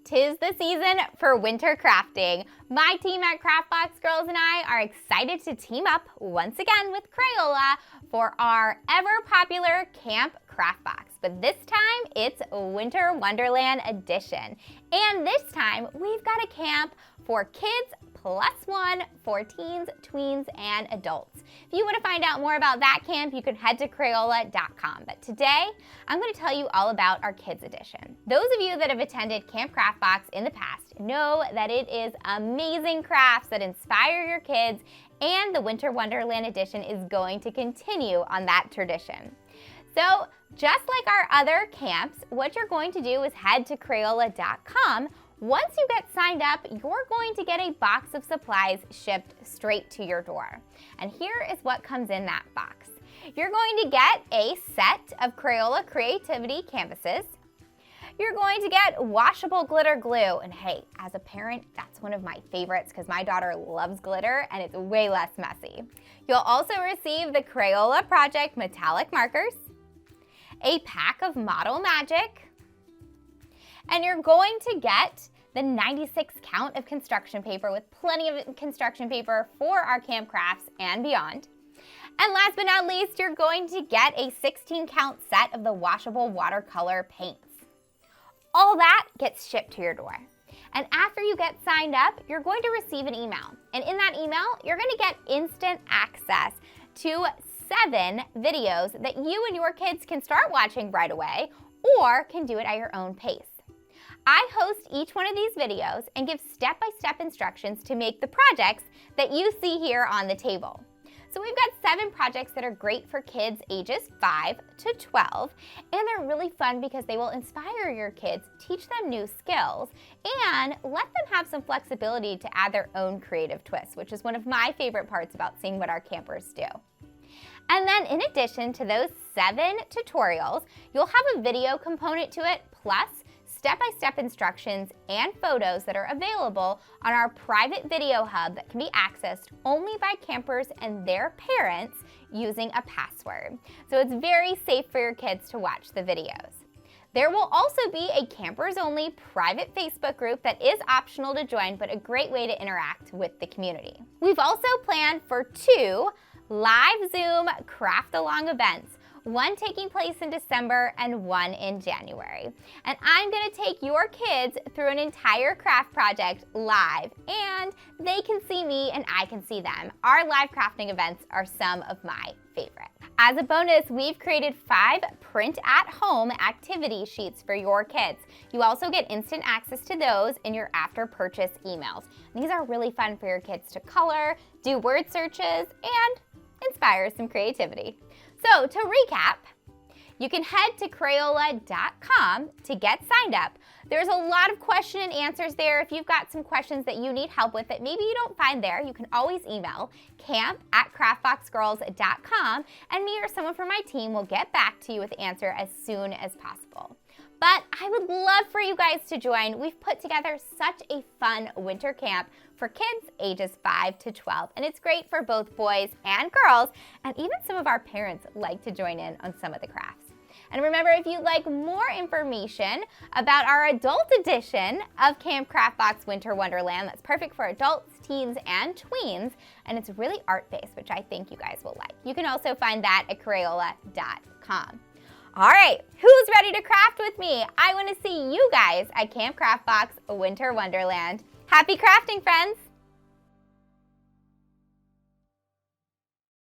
'Tis the season for winter crafting. My team at Craftbox Girls and I are excited to team up once again with Crayola for our ever-popular Camp Craft Box. But this time, it's Winter Wonderland edition. And this time, we've got a camp for kids +1 for teens, tweens, and adults. If you want to find out more about that camp, you can head to Crayola.com. But today, I'm going to tell you all about our kids edition. Those of you that have attended Camp Craft Box in the past know that it is amazing crafts that inspire your kids, and the Winter Wonderland edition is going to continue on that tradition. So, just like our other camps, what you're going to do is head to Crayola.com. Once you get signed up, you're going to get a box of supplies shipped straight to your door. And here is what comes in that box. You're going to get a set of Crayola Creativity canvases. You're going to get washable glitter glue. And hey, as a parent, that's one of my favorites because my daughter loves glitter and it's way less messy. You'll also receive the Crayola Project metallic markers, a pack of Model Magic, and you're going to get the 96 count of construction paper with plenty of construction paper for our camp crafts and beyond. And last but not least, you're going to get a 16 count set of the washable watercolor paints. All that gets shipped to your door. And after you get signed up, you're going to receive an email. And in that email, you're going to get instant access to 7 videos that you and your kids can start watching right away or can do it at your own pace. I host each one of these videos and give step-by-step instructions to make the projects that you see here on the table. So we've got 7 projects that are great for kids ages 5 to 12, and they're really fun because they will inspire your kids, teach them new skills, and let them have some flexibility to add their own creative twists, which is one of my favorite parts about seeing what our campers do. And then in addition to those 7 tutorials, you'll have a video component to it, plus step-by-step instructions and photos that are available on our private video hub that can be accessed only by campers and their parents using a password. So it's very safe for your kids to watch the videos. There will also be a campers-only private Facebook group that is optional to join, but a great way to interact with the community. We've also planned for 2 live Zoom craft-along events, one taking place in December and one in January. And I'm gonna take your kids through an entire craft project live, and they can see me and I can see them. Our live crafting events are some of my favorite. As a bonus, we've created 5 print-at-home activity sheets for your kids. You also get instant access to those in your after-purchase emails. These are really fun for your kids to color, do word searches, and inspire some creativity. So to recap, you can head to Crayola.com to get signed up. There's a lot of question and answers there. If you've got some questions that you need help with that maybe you don't find there, you can always email camp@craftboxgirls.com, and me or someone from my team will get back to you with the answer as soon as possible. But I would love for you guys to join. We've put together such a fun winter camp for kids ages 5 to 12, and it's great for both boys and girls, and even some of our parents like to join in on some of the crafts. And remember, if you'd like more information about our adult edition of Camp Craft Box Winter Wonderland, that's perfect for adults, teens, and tweens, and it's really art-based, which I think you guys will like. You can also find that at Crayola.com. All right, who's ready to craft with me? I want to see you guys at Camp Craft Box Winter Wonderland. Happy crafting, friends!